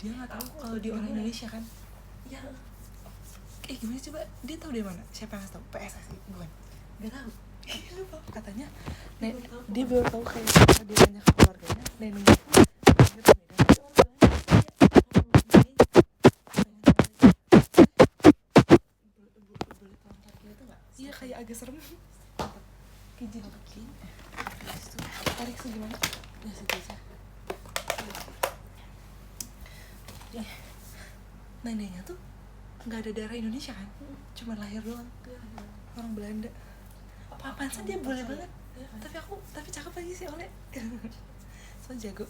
dia nggak tahu kalau dia orang Indonesia kan. Iya. Gimana coba, dia tahu dari mana? Siapa yang tahu? PSSI bukan? Nggak tahu. Lupa katanya. Dia baru tahu kayak dia tanya ke keluarganya, neneknya iya kayak agak serem. Kayak jadi begini. Tarik segimana? Ya situ aja. Neneknya tuh nggak ada darah Indonesia kan, cuma lahir doang, orang Belanda. Apaan sih dia boleh banget. Tapi cakep lagi sih oleh. So jago.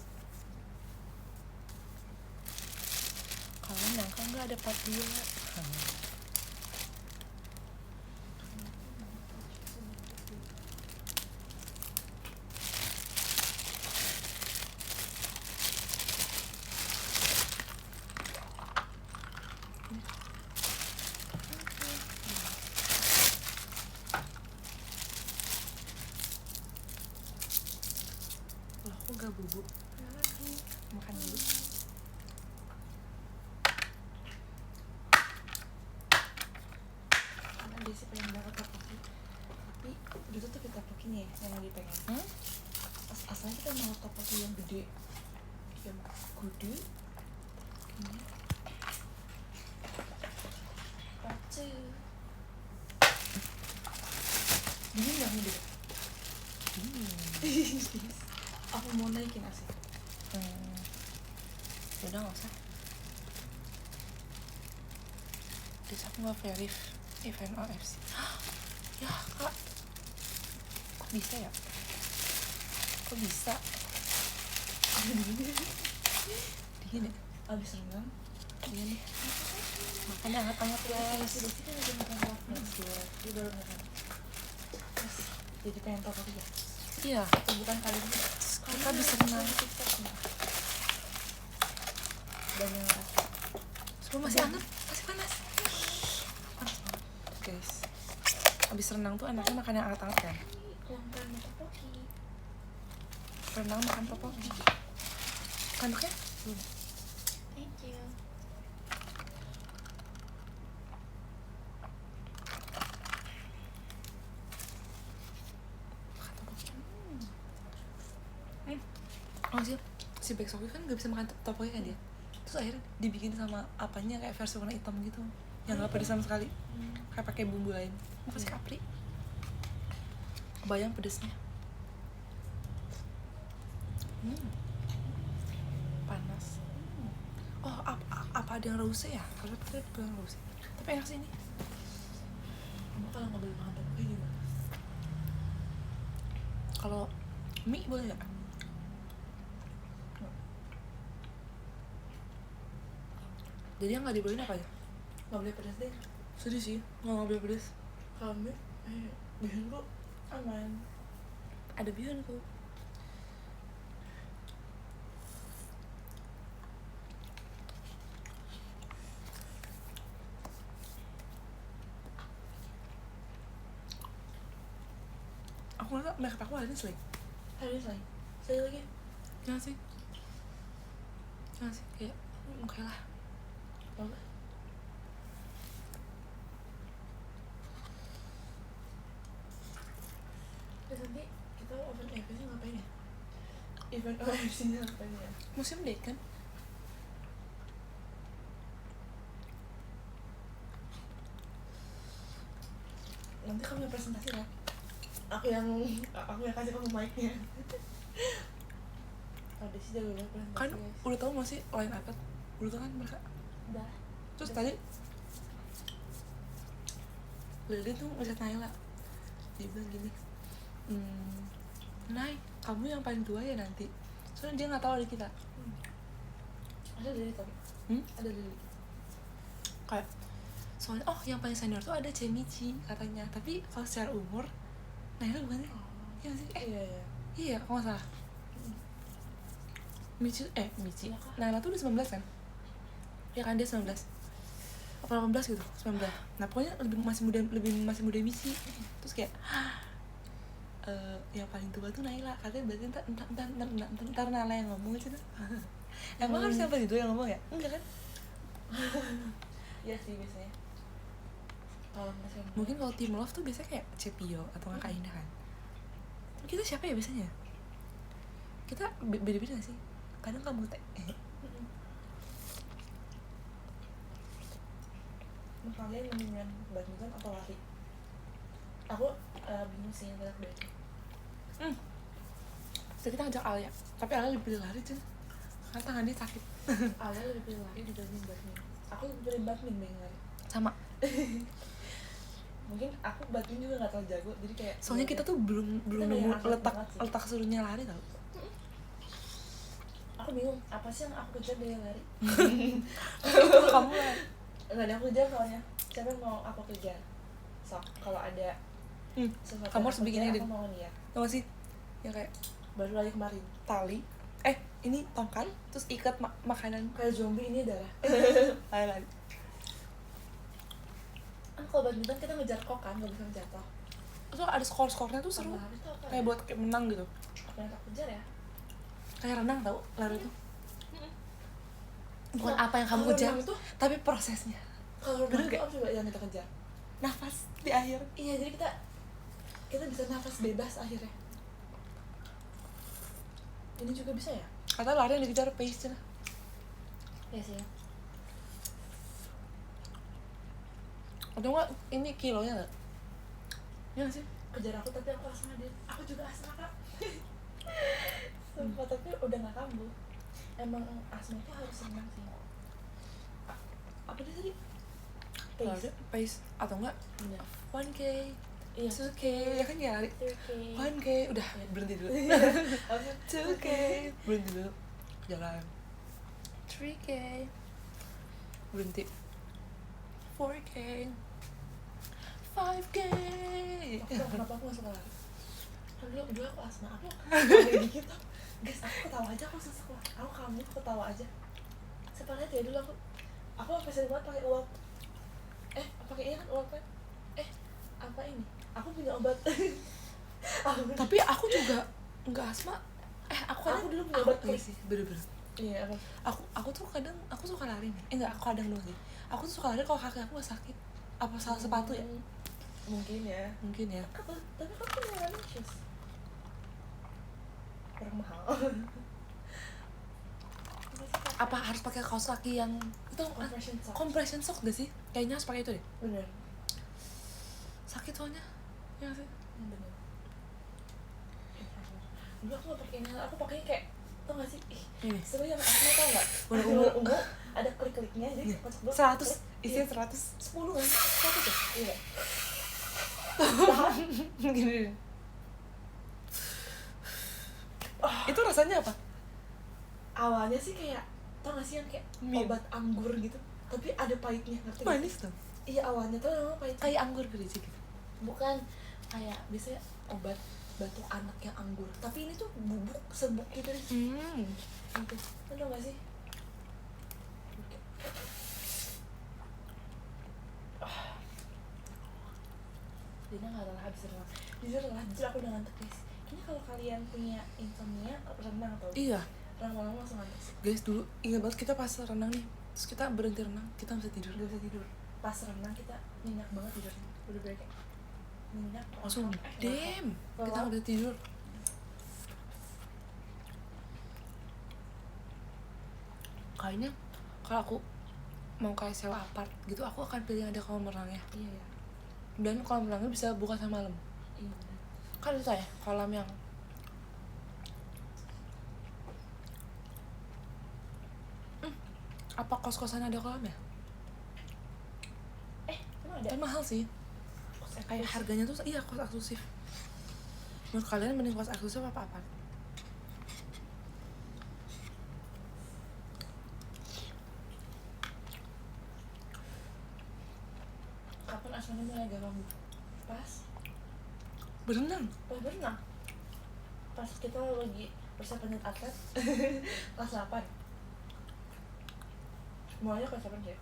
Kalau nyangka nggak ada part 2. Loh, kok gak bubuk? Makan dulu. Karena dia sih pengen banget topoki. Tapi gitu tuh kita topoki nih yang dia pengen. Asalnya kita mau topoki yang gede. Yang gede. Ini. Pace. Ini gak gede. Aku mau naikin asik. Udah nggak usah. Terus aku nggak verif event OFC. Ya kak, kok bisa ya? Kok bisa? Dingin ya? Abis renang. Iya nih. Makannya hangat-hangat guys. Desi kan lagi makan lapis ya. Dia baru makan. Terus jadi pengen tau apa ya? Iya. Bukan kali ini. Kita bisa renang. Banyak rasa. Semua masih hangat, masih panas. Panas banget guys. Abis renang tuh enaknya makan yang hangat-hangat kan? Renang makan topoki. Kanduknya? Belum. Thank you. Makan topoki. Oh si Baeksoki kan gak bisa makan topoki kan dia. Terus akhirnya dibikin sama apanya kayak versi warna hitam gitu, yang gak pedes sama sekali, kayak pakai bumbu lain. Kasih kapri. Kebayang pedesnya. Panas. Oh apa ada yang rose ya? Kalau ada yang rose. Tapi enak sih ini. Kamu kalau nggak boleh makan topoki gimana? Kalau mie boleh nggak? Jadi yang nggak dibolehin apa aja? Nggak boleh pedas deh. Sedih sih, nggak boleh pedes. Kalau mie, bihun kok aman. Ada bihun kok. Aku nggak makeup aku ada selai. Ada selai. Saya lagi. Jangan sih. Kayak oke lah. Apa? Terus nanti kita open event-nya ngapain ya? Event OFC-nya ngapain ya? Musim date kan? Nanti kamu yang presentasi lah. Aku yang kasih kamu mic-nya. Ada sih jago banget presentasi. Kan guys. udah tau masih line iPad. Udah tau kan mereka. Udah. Terus tadi Lili tuh ngeliat Naila. Dia bilang gini, Nay, kamu yang paling tua ya nanti. Soalnya dia nggak tahu ada kita. Ada Lili tapi. Ada Lili. Kayak soalnya yang paling senior tuh ada Chemichi katanya. Tapi kalau secara umur Naila bukan sih? Iya sih. Iya, kalau nggak salah. Michi. Ya, Naila tuh udah 19 kan? Ya kan dia 19. Apa 18 gitu? 19. Nah, pokoknya masih muda Michi. Terus kayak yang paling tua tuh Naila. Katanya berarti ntar Naila yang ngomong aja tuh. Emang harus siapa gitu yang ngomong ya? Enggak kan? Iya sih biasanya. Kalau masih Mungkin kalau Team Love tuh biasanya kayak Cepio atau nggak Kak Indah kan. Kita siapa ya biasanya? Kita beda-beda gak sih? Kadang kamu kalian mendingan badminton atau lari? Aku bingung sih antara keduanya. Terus kita ngajak Alia, tapi Alia lebih pilih lari cuy, karena tangan dia sakit. Alia lebih pilih lari dibanding badminton. Aku lebih pilih badminton dibanding lari. Sama. Mungkin aku badminton juga nggak terlalu jago, jadi kayak Soalnya kita tuh belum Kita nemu kayak atlet banget sih. letak suruhnya lari tau. aku bingung apa sih yang aku kejar dari lari. Kamu lari. Nggak ada yang aku kejar soalnya. Siapa yang mau aku kejar? So kalau ada sesuatu Kamu yang harus aku bikin kejar, ide. aku mau dia. Tau gak sih? Yang kayak Baru lagi kemarin. tali, ini tongkat, terus ikat makanan. Kayak zombie ini adalah. Lari. Kalau badminton kita ngejar kok kan, nggak bisa jatuh. Terus ada skor-skornya tuh seru. Kalau lari tuh apa? Kayak buat kayak menang gitu. Apa yang aku kejar ya? Kayak renang tau, lari tuh. Bukan Nah, apa yang kamu kalau kejar, renang tuh- tapi prosesnya. Kalau Bener renang nggak? tuh apa coba yang kita kejar? Nafas di akhir. Iya, jadi kita bisa nafas bebas akhirnya. Ini juga bisa ya? Kata lari yang dikejar pace-nya. Iya sih. Atau enggak ini kilonya enggak? Iya gak sih? Kejar aku tapi aku asma dia. Aku juga asma kak. Sumpah, tapi udah gak kambuh. Emang asma tuh harus senang sih. Apa dia tadi? Lari pace atau enggak Bener. 1K, Iya. 2K, ya kan ya lari 3K. 1K, udah berhenti dulu. Apa? 2K, berhenti dulu. Jalan 3K, berhenti 4K, 5K. Aku tau kenapa aku gak suka lari. Karena dulu aku asma. Aku kayak dikit tuh. Guys, aku ketawa aja, aku susah keluar. Aku kamu ketawa aja. Siapa lihat ya dulu aku apa sering banget pakai uap. Pakai ini kan uap kan? Apa ini? Aku punya obat. Tapi aku juga nggak asma. Aku dulu punya obat iya klik. sih, bener-bener. Iya, apa? Aku tuh kadang aku suka lari nih. Enggak, aku kadang doang sih. Aku tuh suka lari kalau kaki aku gak sakit. Apa salah sepatu ya? Mungkin ya. Mungkin ya. Tapi kan punya running shoes. Kurang mahal. Apa harus pakai kaos kaki yang itu Compression socks. compression sock gak sih? Kayaknya harus pakai itu deh. Bener. Sakit soalnya. Ya gak sih? Bener. Dulu aku gak pakai ini, aku pakai kayak tau gak sih? Ini. Seru yang asma tau gak? Warna Warna ungu. ungu, ada klik-kliknya, jadi Iya. kocok dulu. 100, isinya 10 100. kan? 100 ya? Iya. Gini. Itu rasanya apa? Awalnya sih kayak, tau gak sih yang kayak Mint. obat anggur gitu. Tapi ada pahitnya, ngerti gak sih? Manis tuh. Iya, awalnya tuh memang pahit. Kayak anggur biji gitu. Bukan kayak biasanya obat batuk anak yang anggur. Tapi ini tuh bubuk, serbuk gitu deh. Gitu. Tau gak sih? Dina gak lelah habis renang. Jujur aku udah ngantuk guys. Ini kalau kalian punya insomnia, renang atau Iya. renang malam langsung ngantuk. Guys, dulu ingat banget kita pas renang nih. Terus kita berhenti renang, kita bisa tidur. Gak bisa tidur. Pas renang kita nyenyak banget tidurnya. Bener-bener kayak nyenyak. Langsung damn. Kita Lelap. udah tidur. Kayaknya kalau aku mau kayak sewa apart gitu, aku akan pilih yang ada kolam renangnya. Iya ya. Dan kolam renangnya bisa buka sampai malam. Iya bener. Kan itu ya kolam yang apa kos-kosan ada kolamnya? Emang ada? Tapi mahal sih. Kayak harganya tuh iya kos eksklusif. Menurut kalian mending kos eksklusif apa apa? Kapan asmanya mulai agak kambuh? Pas Berenang. berenang. Pas kita lagi persiapan jadi atlet kelas 8. Mulainya kelas 8 sih.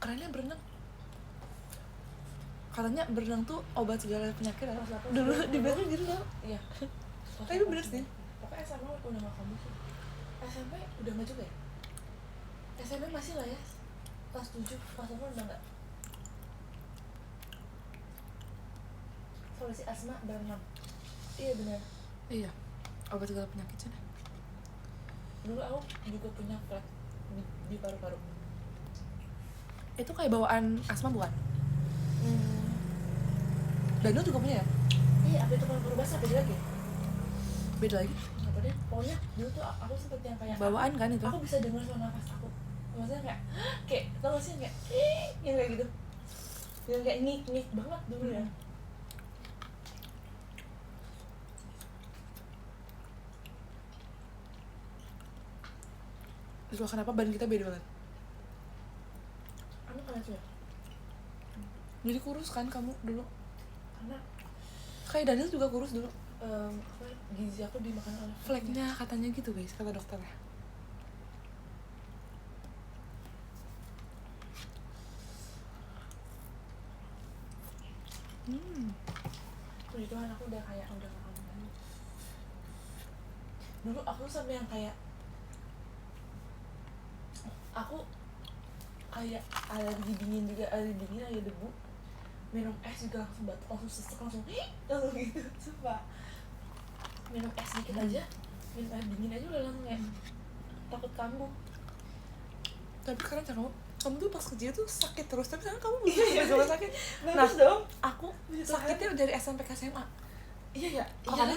Kerennya berenang. Katanya berenang tuh obat segala penyakit. Kelas 8 Dulu sih. dibilang gitu loh. Iya. Tapi bener sih. Pokoknya sama udah gak kambuh sih. SMP udah nggak juga ya? SMP masih lah ya, kelas 7, kelas 8 udah nggak. Solusi asma berenam. Iya benar. Iya, obat segala penyakit sana. Dulu aku juga punya flek di paru-paru. Itu kayak bawaan asma bukan? Hmm. Daniel juga punya ya? Iya, apa itu paru-paru basah beda lagi? Beda lagi? Apa deh? Pokoknya dulu tuh aku sempet yang kayak Bawaan kan itu? aku bisa dengar suara nafas aku. Maksudnya kayak tau gak sih kayak yang kayak gitu. Yang kayak ngik banget dulu ya. Terus kenapa badan kita beda banget? Kamu kenapa ya? Jadi kurus kan kamu dulu? Karena Kayak Daniel juga kurus dulu. apa gizi aku dimakan oleh Fleknya katanya gitu guys, kata dokternya. Puji Tuhan aku udah kayak udah gak kamu lagi. Dulu aku sampai yang kayak aku kayak alergi dingin juga, alergi debu, minum es juga langsung batuk, langsung sesek, langsung gitu, sumpah. Minum es dikit aja, minum air dingin aja udah langsung kayak takut kambuh. Tapi karena kamu tuh pas kecil tuh sakit terus, tapi sekarang kamu belum sama sakit. Nah dong, Aku sakitnya dari SMP ke SMA. iya ya, Kalau kamu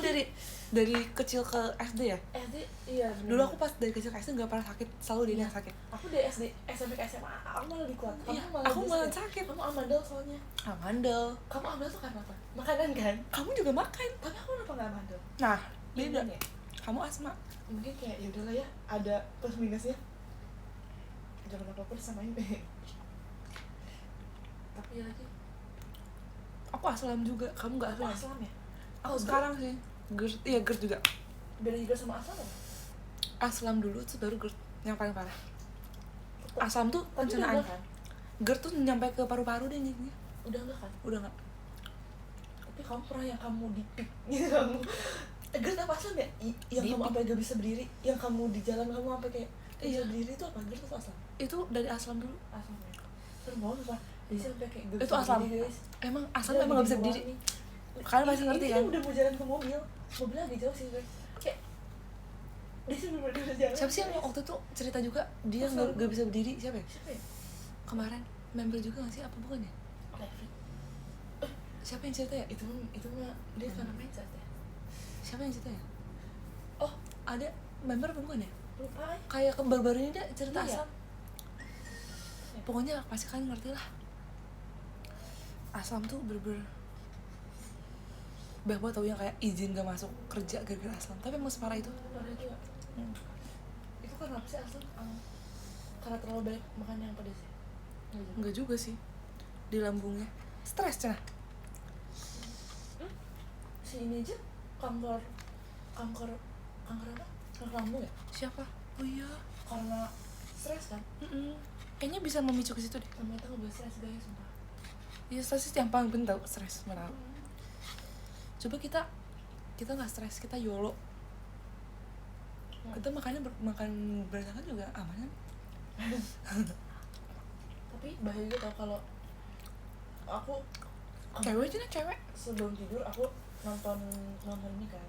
dari kecil ke SD ya? SD iya bener. Dulu aku pas dari kecil ke SD nggak pernah sakit, selalu dia yang sakit. Aku dari SD, SMP ke SMA aku malah lebih kuat. Iya, Kamu aku bisa malah ya? sakit. Kamu amandel soalnya. Amandel. Kamu amandel tuh karena apa? Makanan kan? Kamu juga makan. Tapi aku kenapa nggak amandel? Nah, beda. Imun ya? Kamu asma. Mungkin kayak ya udahlah ya, ada plus minusnya. Jangan apa-apa disamain deh. Tapi ya lagi, Aku aslam juga. Kamu nggak aku aslam? aslam ya? Aku sekarang sih. GERD, iya GERD juga. Beda juga sama aslam apa? Aslam dulu terus baru GERD yang paling parah. Aslam tuh Tapi udah pencernaan. enggak kan? GERD tuh nyampe ke paru-paru deh jadinya. Udah enggak kan? Udah nggak. Tapi kamu pernah yang kamu dipik gitu kamu GERD apa aslam ya? Yang kamu Dipik. sampai gak bisa berdiri, yang kamu di jalan kamu sampai kayak Iya. bisa berdiri itu apa? GERD atau aslam? Itu dari aslam dulu. Aslam ya? Serem banget sumpah. Jadi sampai kayak gak Itu bisa aslam. berdiri, guys. Emang aslam Dia emang lagi nggak bisa di berdiri. luar nih. Kalian pasti ngerti Ini kan? udah mau jalan ke mobilnya agak jauh sih guys. Kayak dia sih bener-bener udah jalan. Siapa sih yang waktu itu cerita juga dia Aslam. nggak bisa berdiri? Siapa ya? Siapa ya? Kemarin member juga nggak sih? Apa bukan ya? Levri. Siapa yang cerita ya? Itu mah dia karena mindset ya. Siapa yang cerita ya? Oh, Ada member apa bukan ya? lupa ya. Kayak baru-baru ini dia cerita Iya. asam. Pokoknya pasti kalian ngerti lah. Asam tuh bener-bener banyak banget tau yang kayak izin gak masuk kerja gara-gara asam. Tapi emang separah itu. Parah juga. Itu karena apa sih asam? Karena terlalu banyak makan yang pedas ya? Enggak juga sih. Di lambungnya stres cenah. Si ini aja kanker apa? Kanker lambung ya? Siapa? Oh iya. Karena stres kan? Kayaknya bisa memicu ke situ deh. Sama kita nggak boleh stres guys, sumpah. Iya, stres itu yang paling penting tau. Stres menang. Coba kita nggak stres, kita YOLO. Kita makan berantakan juga aman kan? Tapi bahaya juga tau kalau aku Cewek aja nih, cewek. sebelum tidur aku nonton ini kan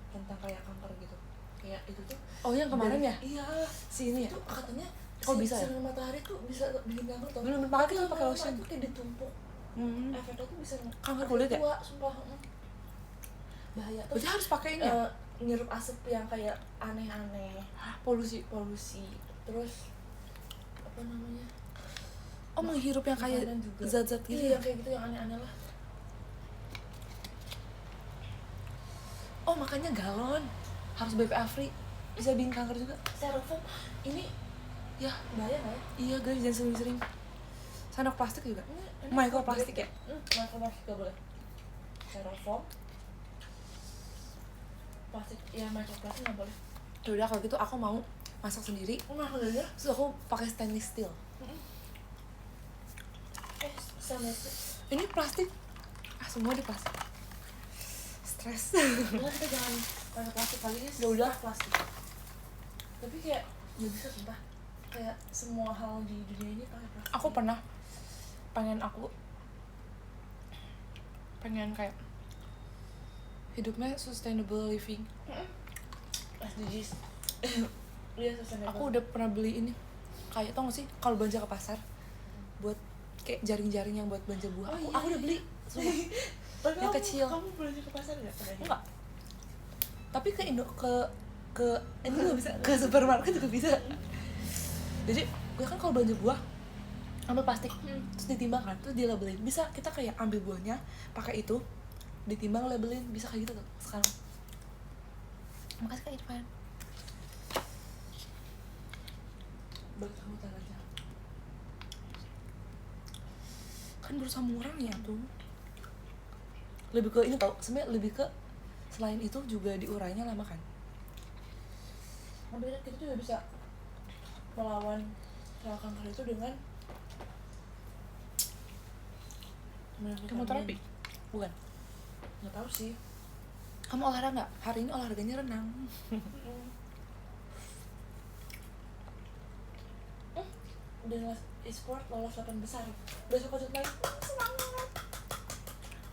tentang kayak kanker gitu, kayak itu tuh Oh yang kemarin ya? iya Si ini ya? itu katanya Oh, bisa ya? sinar matahari tuh bisa bikin kanker tau. Belum pakai kita pakai lotion. Itu kayak ditumpuk, efeknya tuh bisa Kanker kulit ya? tua, sumpah. Bahaya. Terus Berarti harus pakai ini ya? ngirup asap yang kayak aneh-aneh, Polusi. terus apa namanya, Oh menghirup yang kayak makanan juga. zat-zat gitu iya ya? yang kayak gitu yang aneh-aneh lah. Oh makanya galon harus BPA free, bisa bikin kanker juga. Styrofoam ini Ya bahaya nggak ya? iya guys, jangan sering-sering. Sendok plastik juga. Ini Microplastik ya? Microplastik gak boleh. Styrofoam, plastik ya, microplastik nggak boleh. Yaudah kalau gitu aku mau masak sendiri. Aku udah Terus aku pakai stainless steel. stainless. Ini plastik. Semua di plastik. Stres. Enggak, kita jangan pakai plastik kali ya. Ya udah. Plastik. Tapi kayak nggak bisa sumpah, kayak semua hal di dunia ini pakai plastik. Aku pengen kayak hidupnya sustainable living. SDGs. Iya, sustainable. Aku udah pernah beli ini kayak, tau gak sih kalau belanja ke pasar buat kayak jaring-jaring yang buat belanja buah. Aku udah beli semua. Tapi yang kecil. Kamu belanja ke pasar nggak? Enggak. Tapi ke Indo ke ini juga bisa, ke supermarket juga bisa. Jadi gue kan kalau belanja buah ambil plastik, terus ditimbang kan, terus dilabelin. Bisa kita kayak ambil buahnya pakai itu, ditimbang, labelin, bisa kayak gitu tuh sekarang. Makasih Kak Irfan. Balik ke hutan aja. Kan berusaha murah ya tuh. Lebih ke ini tau, sebenarnya lebih ke selain itu juga diurainya lama kan. Tapi kita juga bisa melawan sel kanker itu dengan Kemoterapi? Bukan. Nggak tahu sih. Kamu olahraga nggak? Hari ini olahraganya renang. Udah e-sport lolos 8 besar. Besok lanjut main. Semangat.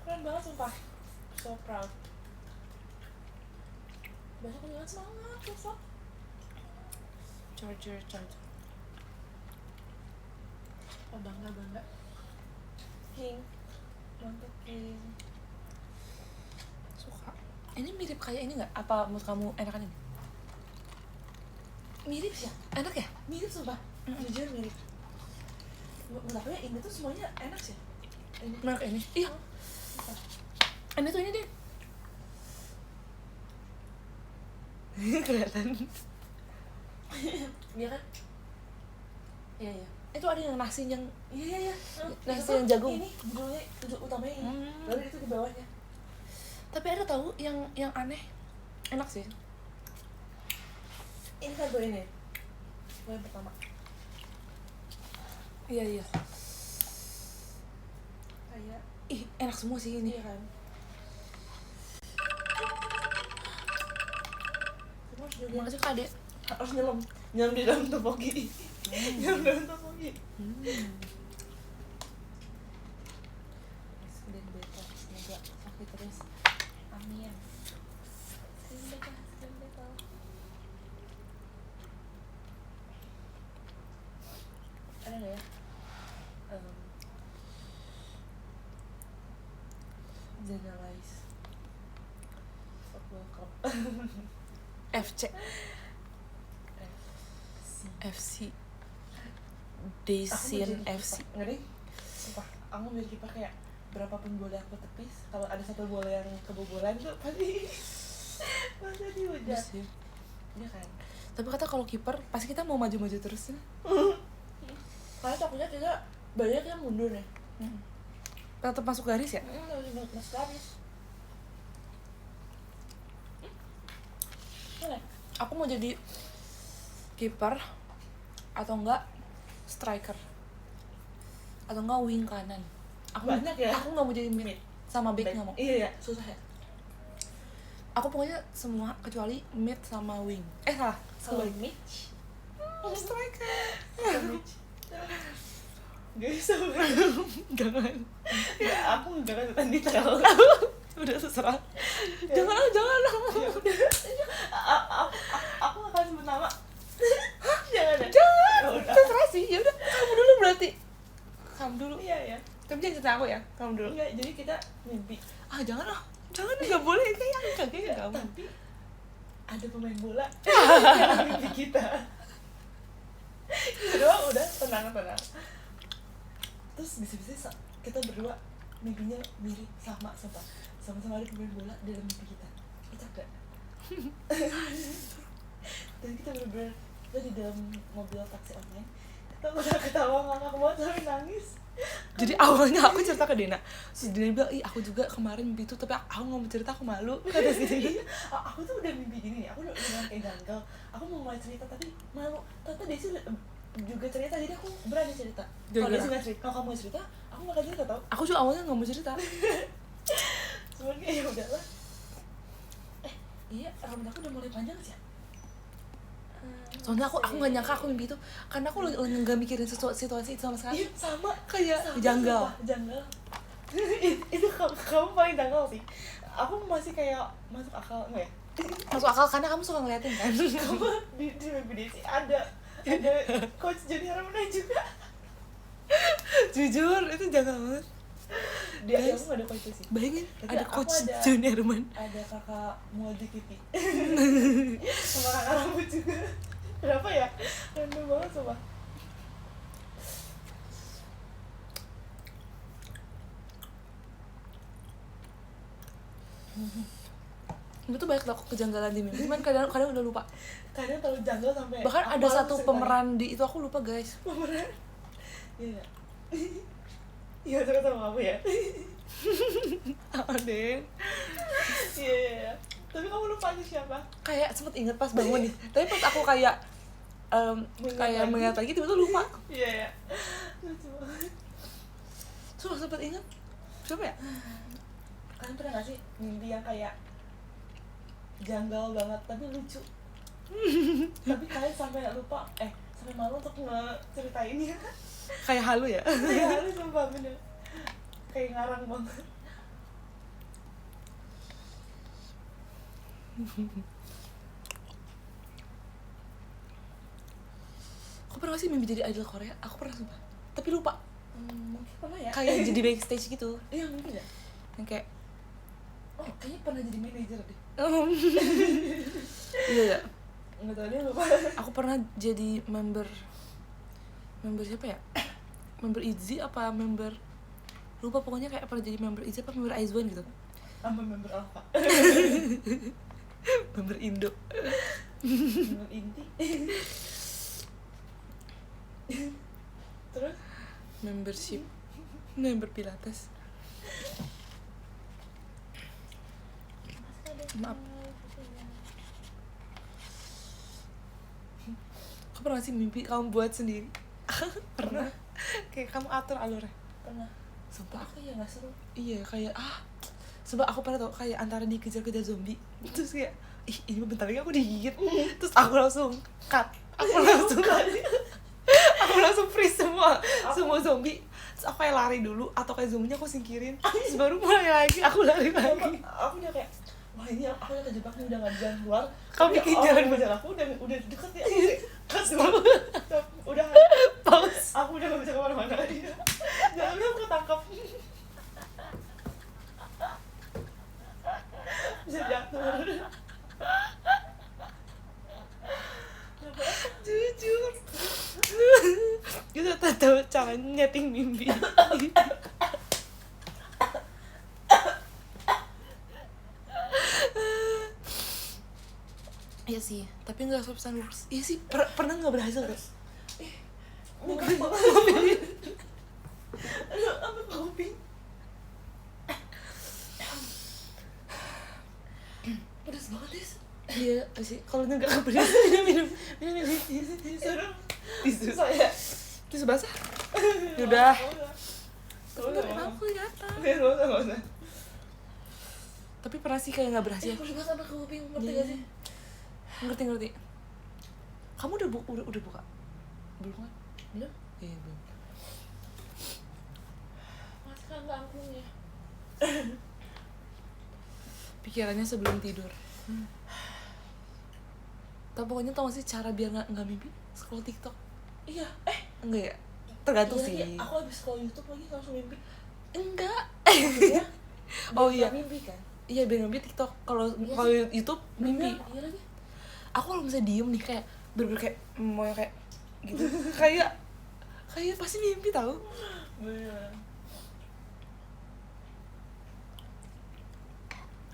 Keren banget sumpah. So proud. Besok lanjut semangat besok. Charger. Oh bangga. King. Mantap King. Suka. Ini mirip kayak ini nggak? Apa menurut kamu enakan ini? Mirip sih ya? Enak ya? Mirip sumpah. Jujur mirip. Menurut aku ini tuh semuanya enak sih. Ini. Merek ini? Iya. Ini tuh ini deh. Kelihatan. Iya kan? Iya. Itu ada yang nasi yang Iya. Nasi Itu yang jagung. Ini judulnya utamanya ini. Lalu itu di bawahnya. Tapi ada tahu yang aneh. Enak sih. Ini kan tuh ini. Yang pertama. Iya. Kayak Enak semua sih ini. iya kan. Terus juga Makasih Kak Ade. harus nyelam di dalam topoki. Nyelam dalam topoki. Dan beta semoga sakit terus. Amin. Beta. Ada nggak ya? Generalize football club. FC Dacian FC. Ngeri. Sumpah, aku milih kiper kayak berapapun bola aku tepis, kalau ada satu bola yang kebobolan tuh pasti dihujat. Iya kan? Tapi kata kalau kiper pasti kita mau maju-maju terus ya. Karena takutnya kita banyak yang mundur ya. Tetap masuk garis ya? Harus masuk garis. Aku mau jadi kiper atau enggak striker atau enggak wing kanan. Banyak ya? Aku nggak mau jadi mid sama back nggak mau. Iya, susah ya. Aku pokoknya semua kecuali mid sama wing. Salah. Kalau Mitch, Striker. gak bisa. Jangan. Ya, aku nggak akan detail. Udah terserah. Jangan. Aku nggak akan sebut nama. Jangan. Terserah sih. Ya udah, kamu dulu berarti. Kamu dulu. Iya. Tapi jangan cerita aku ya. Kamu dulu. Enggak, jadi kita mimpi. Jangan nggak boleh kayak kamu. Tapi ada pemain bola yang mimpi kita. Itu doang udah tenang. Terus bisa-bisa kita berdua mimpinya mirip sama ada pemain bola dalam mimpi kita. Kita gak? Dan kita bener-bener kita di dalam mobil taksi online. Kita udah ketawa ngakak banget sampai nangis. Jadi awalnya aku cerita ke Dena, terus Dena bilang, aku juga kemarin mimpi itu, tapi aku nggak mau cerita, aku malu. Kata sini. Aku tuh udah mimpi gini nih, aku udah kayak gagal. Aku mau mulai cerita tapi malu. Ternyata Desi juga cerita, jadi aku berani cerita. Kalau Desi nggak cerita, kalau kamu nggak cerita, aku nggak akan cerita tau. Aku juga awalnya nggak mau cerita. Sebenarnya ya udahlah. Iya, rambut aku udah mulai panjang sih ya. Soalnya aku nggak nyangka aku mimpi itu, karena aku nggak mikirin situasi itu sama sekali. Iya sama Kayak sama, janggal. sumpah, janggal. Itu kamu paling janggal sih. Aku masih kayak masuk akal nggak ya? Masuk akal karena kamu suka ngeliatin kan. Kamu di mimpi sih ada coach Johnny Harmon juga. Jujur itu janggal banget. Dia Guys, aku nggak ada coach sih. Bayangin Tapi ada aku coach ada- Johnny Herman. Ada kakak Moldy Kitty. Sama kakak rambut juga. Kenapa ya? Random banget coba. Itu tuh banyak tau kejanggalan di mimpi, cuman kadang udah lupa. Kadang terlalu janggal sampai Bahkan aku ada malah satu ceritanya. pemeran di itu aku lupa guys. Pemeran? Iya. Iya suka sama kamu ya. Ada Iya. Tapi kamu lupa aja siapa? kayak sempet inget pas bangun nih, tapi pas aku kayak kayak mengingat lagi tiba-tiba lupa. Iya. Lucu banget. Terus sempet inget siapa ya? Kalian pernah gak sih mimpi yang kayak janggal banget tapi lucu? Tapi kalian sampai lupa, sampai malu untuk ngeceritainnya. Kayak halu ya. Iya, lu sumpah bener. Kayak ngarang banget. Aku pernah gak sih mimpi jadi idol Korea? Aku pernah sumpah, tapi lupa. Mungkin pernah ya. Kayak jadi backstage gitu. Iya mungkin ya. Yang kayak Kayaknya pernah jadi manajer deh. iya ya. Nggak tahu dia lupa. Aku pernah jadi member siapa ya? Member ITZY apa member, lupa, pokoknya kayak pernah jadi member ITZY apa member IZ*ONE gitu. Sama member Alpha. Member Indo. Member Inti. Terus Membership. Member Pilates. Maaf. Kau pernah sih mimpi kamu buat sendiri? Pernah. Kayak kamu atur alurnya. pernah. Sumpah. Aku ya nggak seru. Iya kayak sebab aku pernah tau kayak antara dikejar-kejar zombie, terus kayak ini bentar lagi aku digigit, terus aku langsung cut, aku langsung freeze semua zombie, terus aku kayak lari dulu atau kayak zombinya aku singkirin, terus baru mulai lagi aku lari lagi. Aku udah kayak wah ini aku udah kejebak nih, udah nggak bisa keluar. Kamu Tapi bikin orang jalan yang ngejar aku udah deket ya. Kan udah Pause. aku udah nggak bisa kemana-mana lagi. Jalannya aku ketangkap. Bisa jatuh. Jujur kita tak tahu cara nyeting mimpi. Iya sih, tapi nggak 100% works. Iya sih, pernah nggak berhasil guys? Aduh, apa kuping? Pedas banget Des. Iya sih, kalau nggak kepedesan minum Disuruh tisu. saya. Tisu basah. Udah. Nggak Aku kelihatan. usah. Tapi pernah sih kayak nggak berhasil. Pedas banget sampai ke kuping, ngerti gak sih? Ngerti. Kamu udah buka? Belum kan? Belum. Iya belum. Masih kan nggak angklungnya. Pikirannya sebelum tidur. Tapi pokoknya tau gak sih cara biar nggak mimpi? Scroll TikTok. Iya, Enggak ya? Tergantung iya, sih. iya. Aku habis scroll YouTube lagi langsung mimpi. Enggak. Maksudnya, Oh iya. mimpi kan? Iya biar mimpi TikTok. Kalau YouTube mimpi. Iya lagi. Aku kalau misalnya diem nih kayak bener-bener kayak mau yang kayak gitu. kayak pasti mimpi tau. Bener.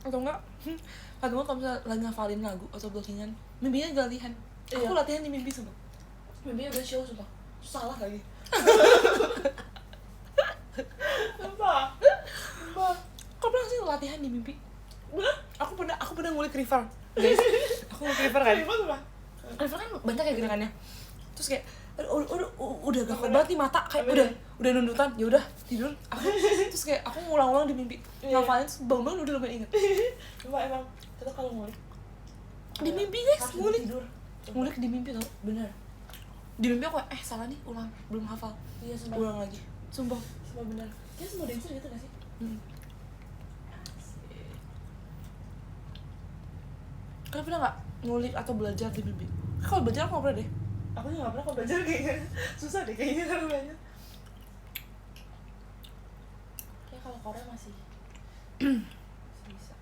Atau enggak? Kadang kalau misalnya lagi ngafalin lagu atau blockingan, mimpinya galihan. Iya. Aku latihan di mimpi semua. Mimpinya udah show sumpah. Salah lagi. Sumpah. Kau pernah sih latihan di mimpi? Bener? Aku pernah ngulik river, guys. Aku ngulik river kan. Terima sumpah. River kan banyak ya gerakannya. Terus kayak udah gak kuat banget nih mata, kayak udah nundutan, ya udah tidur. Terus kayak aku ngulang-ulang di mimpi, ngafalin, terus bangun udah lumayan inget. Cuma emang kita kalau ngulik Di mimpi guys, harus ngulik. tidur. ngulik di mimpi tau. Bener. Di mimpi aku salah nih, ulang, belum hafal, Iya sumpah. ulang lagi, sumpah. Sumpah bener. Kayak semua dancer gitu gak sih? Kalian pernah nggak ngulik atau belajar di mimpi? Kalau belajar aku nggak pernah deh. Aku juga gak pernah kok belajar kayaknya. Susah deh kayaknya kalau belajar. Kayak kalau Korea masih bisa.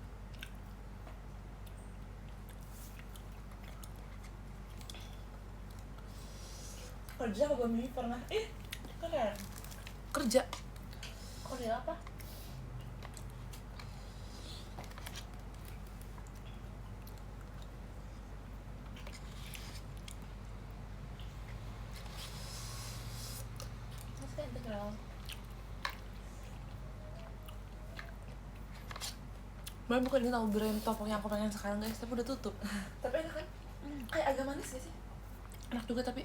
Kerja apa mimpi pernah? Keren. Kerja. Korea apa? Mas kayak integral. Malah bukan ini tahu brand topok yang aku pengen sekarang guys, tapi udah tutup. Tapi enak kan? Kayak agak manis gak sih? Enak juga tapi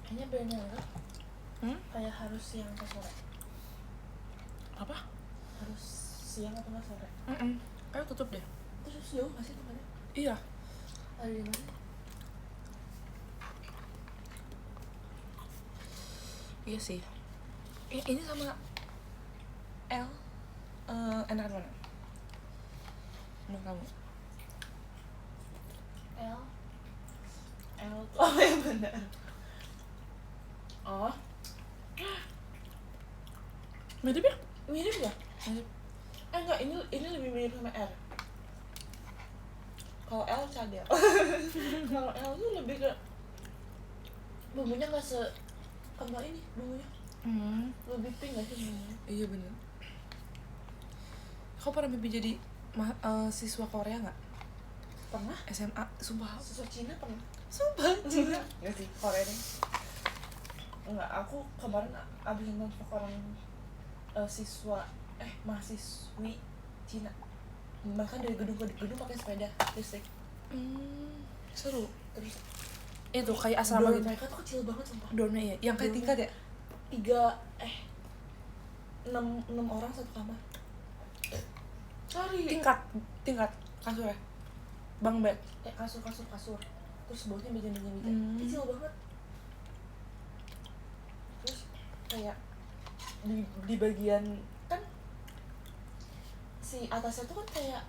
Kayaknya brandnya enggak. hmm? Kayak harus siang atau sore. Apa? Harus siang atau nggak sore. Kayak tutup deh. Terus jauh nggak sih tempatnya? Iya. Ada di mana? Iya sih. Ini sama L enakan mana? Menurut kamu? L. Oh ya benar. Oh, Mirip ya? mirip ya? Mirip. Enggak, ini lebih mirip sama R. Kalau L cadel. Kalau L tuh lebih ke bumbunya nggak kental ini bumbunya. Lebih pink nggak sih bumbunya? Iya bener. Kau pernah mimpi jadi siswa Korea nggak? Pernah? SMA, sumpah. Siswa Cina pernah? Sumpah, Cina. Nggak sih, Korea deh. Enggak, aku kemarin abis nonton orang mahasiswi Cina. Bahkan dari gedung ke gedung pakai sepeda listrik. Seru. Terus Itu kayak asrama dorm gitu. mereka tuh kecil banget sumpah. Dormnya ya, yang kayak Dormnya. tingkat ya? 6 orang satu kamar. Sorry. Tingkat kasurnya. Bang bed. Kasur. Terus bawahnya meja. Kecil banget. Terus kayak di bagian kan si atasnya tuh kan kayak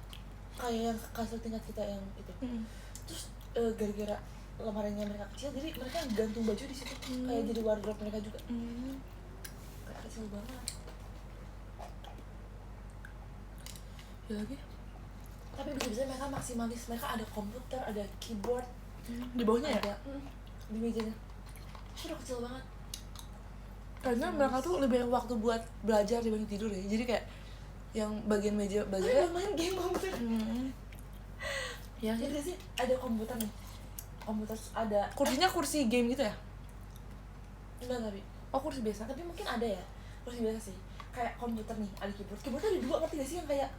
yang kasur tingkat kita yang itu. Terus gara-gara lemarinya mereka kecil, jadi mereka gantung baju di situ. Kayak jadi wardrobe mereka juga. Kayak kecil banget. Ya lagi. Tapi bisa-bisa mereka maksimalis. Mereka ada komputer, ada keyboard, Di bawahnya ya? ada di mejanya. Itu udah kecil banget. Karena mereka tuh lebih banyak waktu buat belajar dibanding tidur ya. Jadi kayak yang bagian meja belajar. Main game komputer. Ya sih. Jadi sih ada komputer nih. Komputer ada Kursinya kursi game gitu ya? enggak tapi. Oh kursi biasa. Tapi mungkin ada ya. Kursi biasa sih. Kayak komputer nih, ada keyboard. Keyboardnya ada 2, ngerti gak sih yang kayak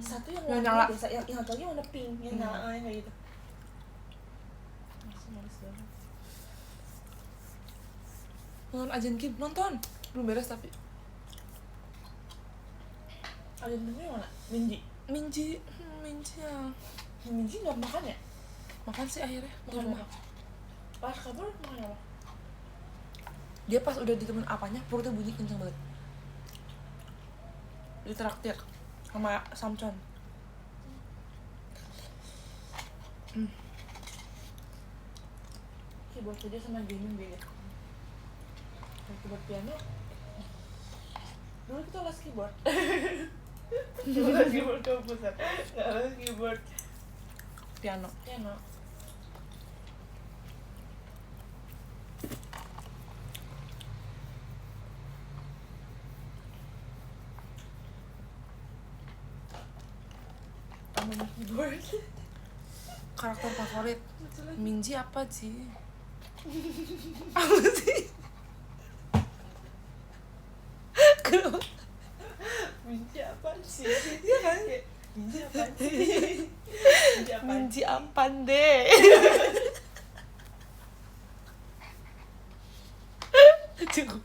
satu yang Yang warna nyala. biasa, yang satu lagi warna pink, yang nyala yang kayak gitu. Males banget. Nonton Ajan Kim, nonton. Belum beres tapi. Ada yang mana? Minji. Minji ya. Minji nggak makan ya? Makan sih akhirnya di Makan rumah. apa? Pas kabar makan apa? Dia pas udah ditemuin apanya, perutnya bunyi kenceng banget. Ditraktir sama Samcon. Keyboard aja sama gaming beda. Keyboard piano. Dulu kita les keyboard. Kita les keyboard komputer. Nggak les keyboard Piano. piano. Namanya keyboard. Karakter favorit Lucu lagi. Minji apa sih? Apa sih? Kenapa? Minji apa sih? Iya kan? Minji apa sih? Minji apa? Minji apaan deh? Cukup.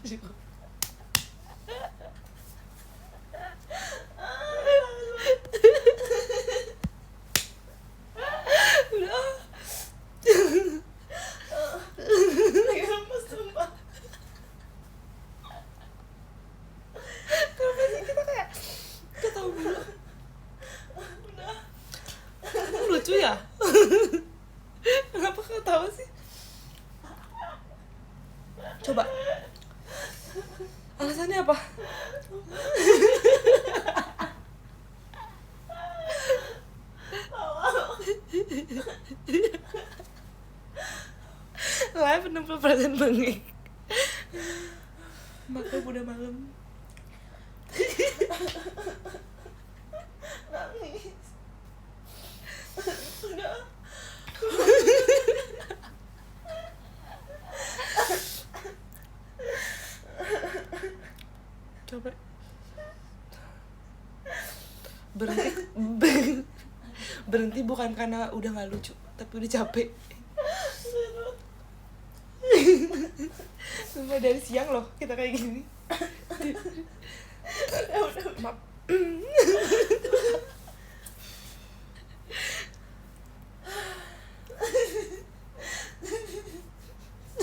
Kenapa kau tahu sih? Coba. Alasannya apa? Live 60% bengek. Makanya udah malam. Nangis. Udah. Coba berhenti bukan karena udah nggak lucu, tapi udah capek. Sumpah dari siang loh kita kayak gini. Udah. Maaf.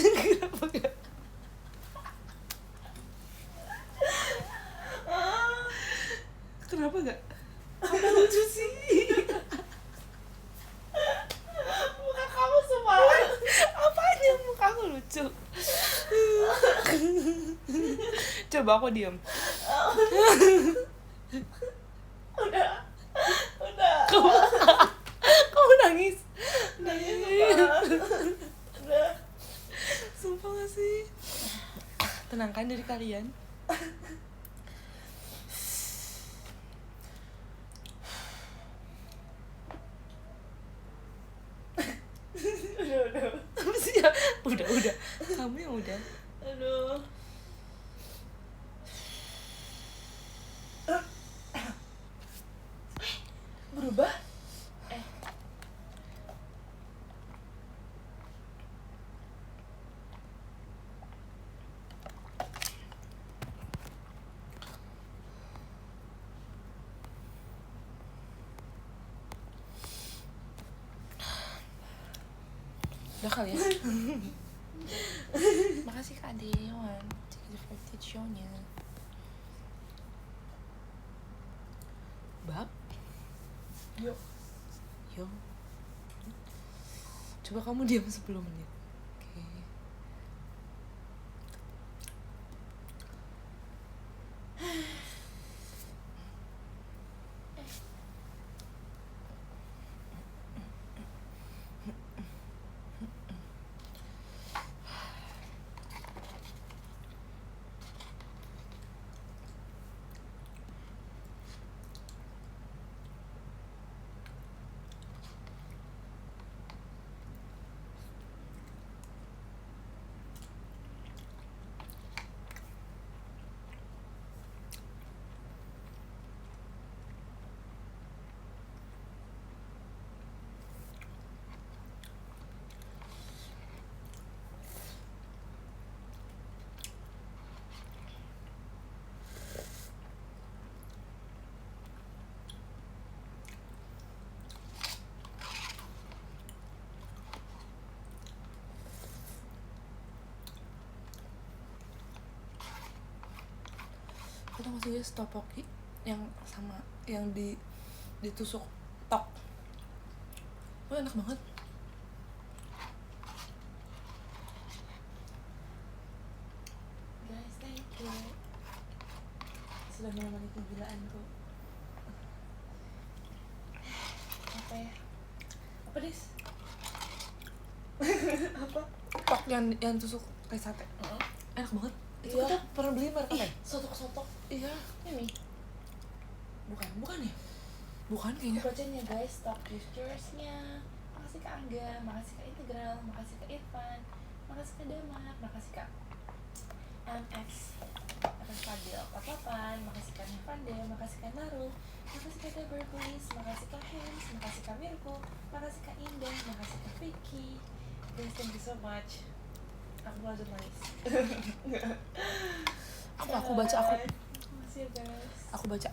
Kenapa gak? Kenapa gak? Apa lucu sih? Muka kamu semangat. Apanya muka aku lucu? Coba aku diam. Udah. Kamu nangis. Udah. Sumpah gak sih? Tenangkan diri kalian. Udah. Apa sih ya? Udah. Kamu yang udah. Aduh. Berubah? Udah kali ya. Makasih Kak Dewan. Cek the footage show-nya. Bab. Yuk. Yo. Coba kamu diam 10 menit. Oke. Aku tau gak sih guys, topoki yang sama yang ditusuk tok. Oh, enak banget. Guys, thank you. Sudah menemani kegilaanku. Apa ya? Apa, Dis? Apa? Tok yang tusuk kayak sate. Enak banget. Itu Iya. kita pernah beli mereka kan? Sotok-sotok. Iya. Ini. Bukan ya? Bukan kayaknya. Bacain ya guys, top giftersnya. Makasih Kak Angga, makasih Kak Integral, makasih Kak Irfan, makasih Kak Damar, makasih Kak MX, makasih Fadil, Kak Papan, makasih Kak Nevande, makasih Kak Naru, makasih Kak Deborah Please, makasih Kak Hans, makasih Kak Mirko, makasih Kak Indah, makasih Kak Vicky. Guys, thank you so much. Aku lanjut nangis. Aku baca aku. Makasih ya guys. Aku baca.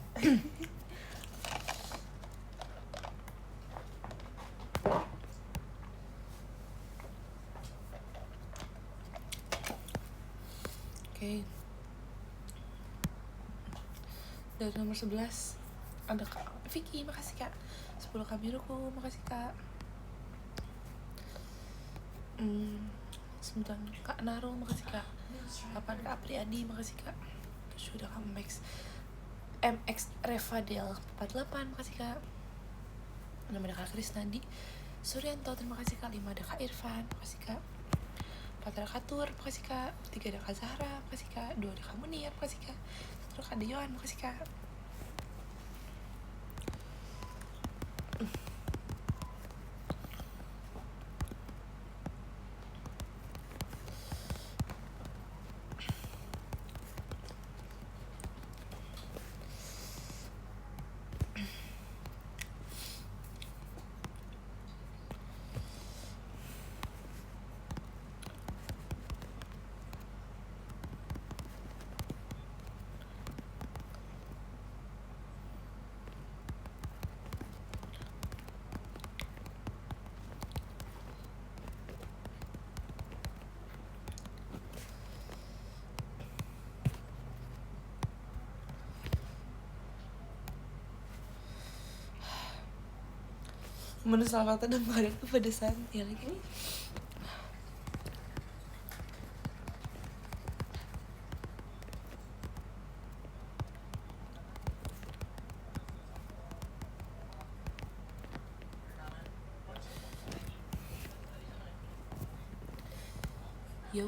Oke. Dari nomor 11 ada Kak Vicky, makasih Kak. 10 Kak Miruku, makasih Kak. 9 Kak Naro, makasih Kak. 8 Kak Apriyadi, makasih Kak. 7 udah Kak MX Revadel 48, makasih Kak. 6 ada Kak Krisnadi Suryanto, terima kasih Kak. 5 ada Kak Irfan, makasih Kak. 4 ada Kak Tur, makasih Kak. 3 ada Kak Zahra, makasih Kak. 2 ada Kak Munir, makasih Kak. 1 ada Kak Deyohan, makasih Kak. Menu Salvatore dan badan kepedesan ya lagi. Yo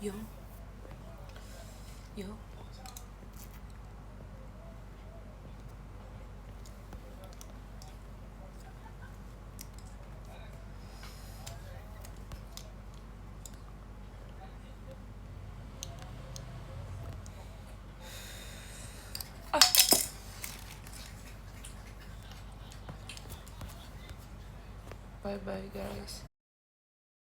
yo yo. Bye bye guys.